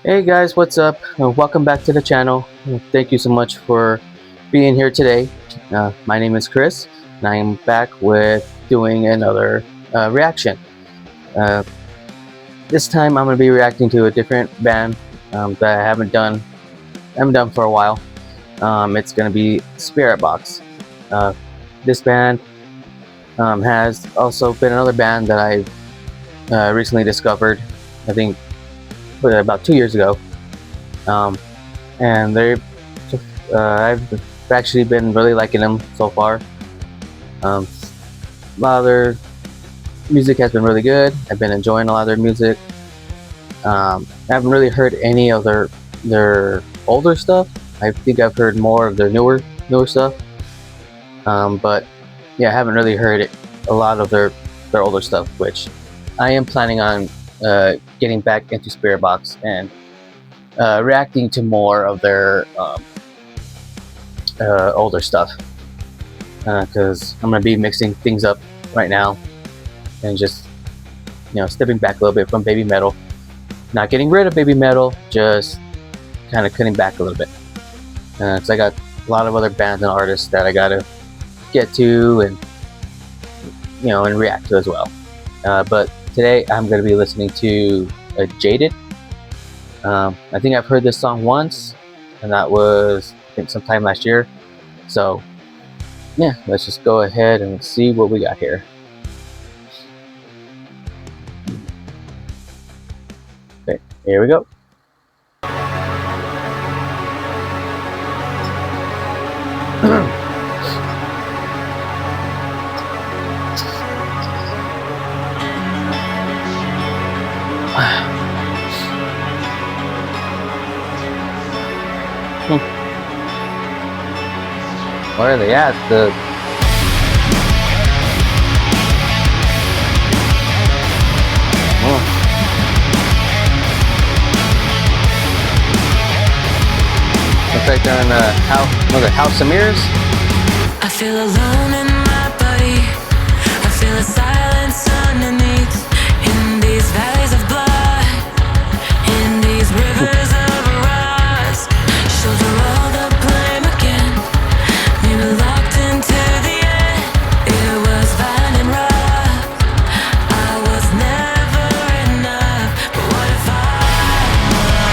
Hey guys, what's up? Welcome back to the channel. Thank you so much for being here today. My name is Chris, and I am back with doing another reaction. Uh, this time, I'm going to be reacting to a different band that I haven't done for a while. It's going to be Spirit Box. This band has also been another band that I recently discovered. I think about 2 years ago. And I've actually been really liking them so far. A lot of their music has been really good. I've been enjoying a lot of their music. I haven't really heard any of their older stuff. I think I've heard more of their newer stuff. But yeah, I haven't really heard a lot of their older stuff, which I am planning on getting back into Spirit Box and reacting to more of their older stuff, because I'm gonna be mixing things up right now and just stepping back a little bit from baby metal, not getting rid of baby metal, just kind of cutting back a little bit, because I got a lot of other bands and artists that I gotta get to and and react to as well. But today I'm gonna be listening to Jaded. I think I've heard this song once, and that was I think sometime last year. So yeah, let's just go ahead and see what we got here. Okay, here we go. Where are they at? Looks like they're in the House of Mirrors. I feel alone in my body. I feel a silence underneath. In these valleys of blood, in these rivers of rust. Shoulder all the blame again. Maybe locked into the end. It was fine and rough. I was never enough. But what if I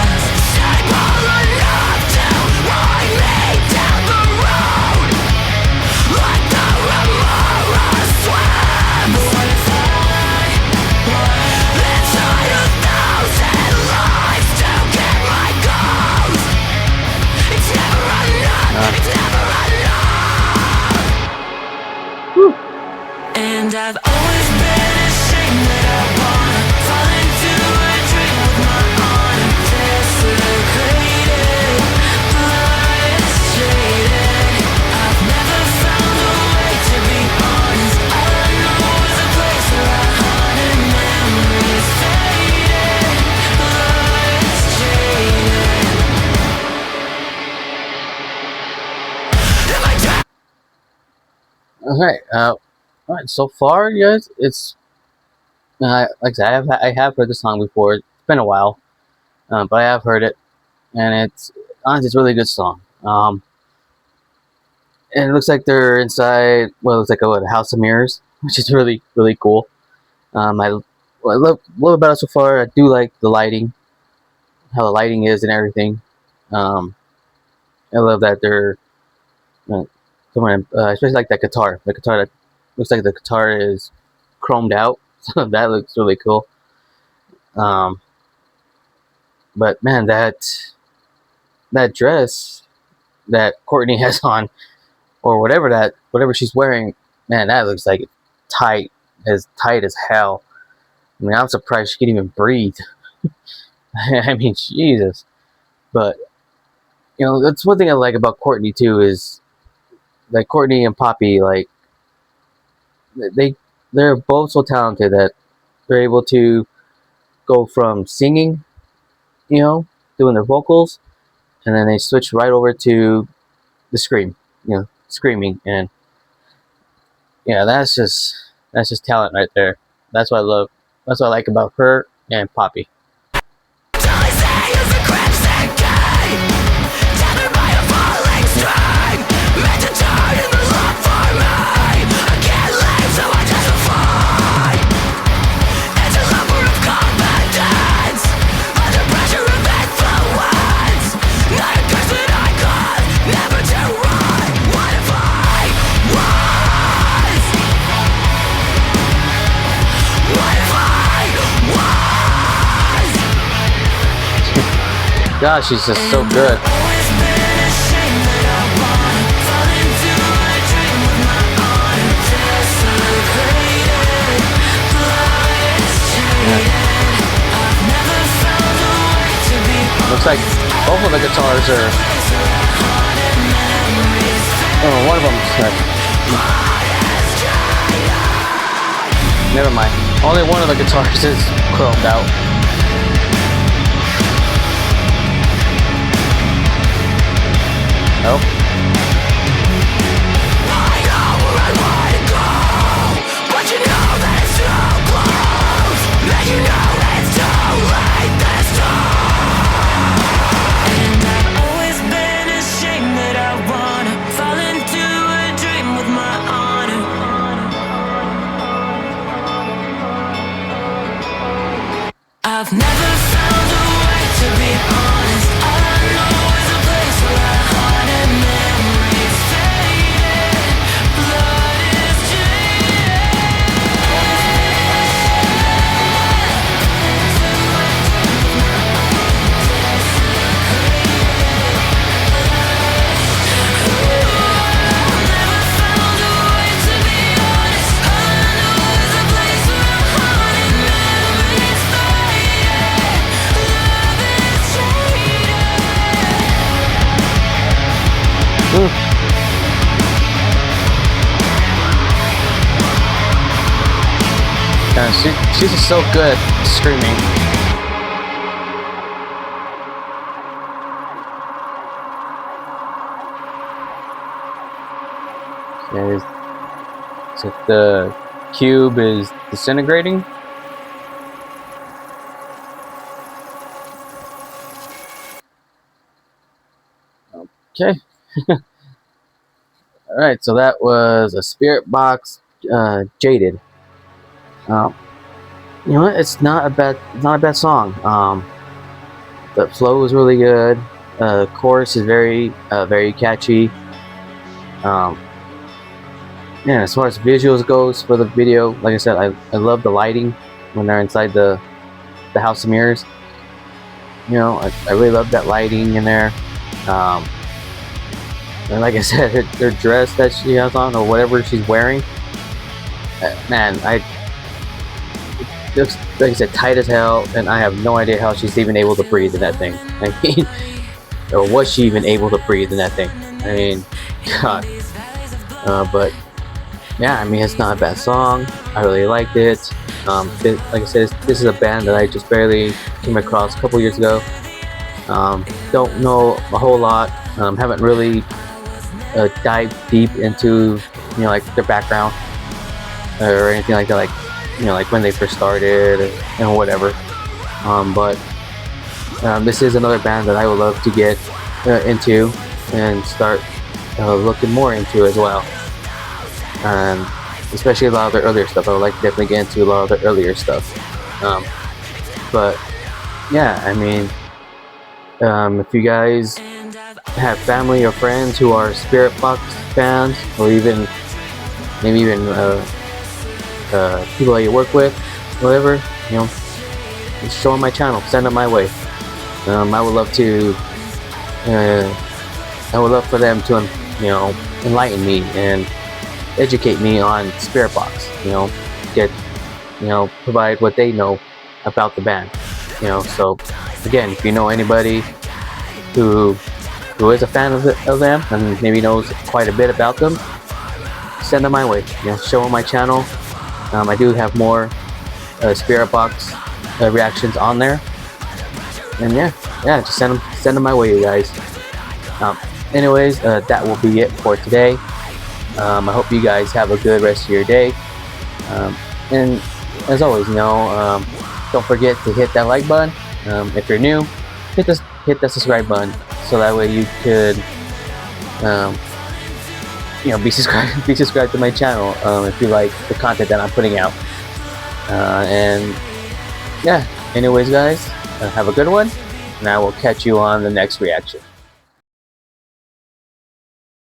was stable enough to ride me down the road? Like the remora swam. But what if I was inside 1,000 lives to get my goals? It's never enough. It's never enough. And I've always been ashamed that I wanna fall into a dream with my honor desecrated. Blood is jaded. I've never found a way to be honest. All I know is a place where I haunted memories faded. Blood is jaded. If I die. All right. So far, guys, it's like I said, I have heard the song before. It's been a while, but I have heard it, and it's honestly it's a really good song. And it looks like they're inside what looks like a House of Mirrors, which is really cool. What I love about it so far. I do like the lighting, how the lighting is and everything. I love that they're especially like that guitar. The guitar that looks like the guitar is chromed out, so that looks really cool. Um, but man, that dress that Courtney has on, or whatever she's wearing, man, that looks like tight tight as hell. I mean, I'm surprised she can even breathe. I mean, Jesus. But that's one thing I like about Courtney too, is like Courtney and Poppy, like they they're both so talented that they're able to go from singing, doing their vocals, and then they switch right over to the screaming, and that's just talent right there. That's what I love. That's what I like about her and Poppy. Till I say gosh, she's just so good. Looks like both of the guitars are. Oh, one of them's never mind. Only one of the guitars is chromed out. Oh. I've never found a way to be honest. All I know is a place where our heart and memories faded. Blood is She's just so good at screaming. So the cube is disintegrating. Okay. All right. So that was a Spirit Box, Jaded. You know what? It's not a bad song. The flow is really good. Chorus is very catchy. Yeah, as far as visuals goes for the video, like I said, I love the lighting when they're inside the House of Mirrors. You know, I really love that lighting in there. And like I said, her dress that she has on, or whatever she's wearing, man, it looks, like I said, tight as hell, and I have no idea how she's even able to breathe in that thing. I mean, or was she even able to breathe in that thing? I mean, God. But yeah, I mean, it's not a bad song. I really liked it. Like I said, this is a band that I just barely came across a couple years ago. Don't know a whole lot. Haven't really dived deep into, you know, like their background or anything like that. Like, you know, like when they first started and whatever. But this is another band that I would love to get into and start looking more into as well. Especially a lot of their earlier stuff. I would like to definitely get into a lot of their earlier stuff. But yeah, I mean, if you guys have family or friends who are Spirit Box fans, or even maybe even people that you work with, whatever, you know, just show them my channel, send them my way. I would love to. I would love for them to, you know, enlighten me and educate me on Spirit Box. You know, provide what they know about the band. You know, so again, if you know anybody who is a fan of them and maybe knows quite a bit about them, send them my way. You know, show them my channel. I do have more Spirit Box reactions on there, and yeah, just send them my way, you guys. Anyways, that will be it for today. I hope you guys have a good rest of your day. And as always, you know, don't forget to hit that like button. If you're new, hit that subscribe button, so that way you could, you know, be subscribed to my channel if you like the content that I'm putting out. And yeah, anyways, guys, have a good one, and I will catch you on the next reaction.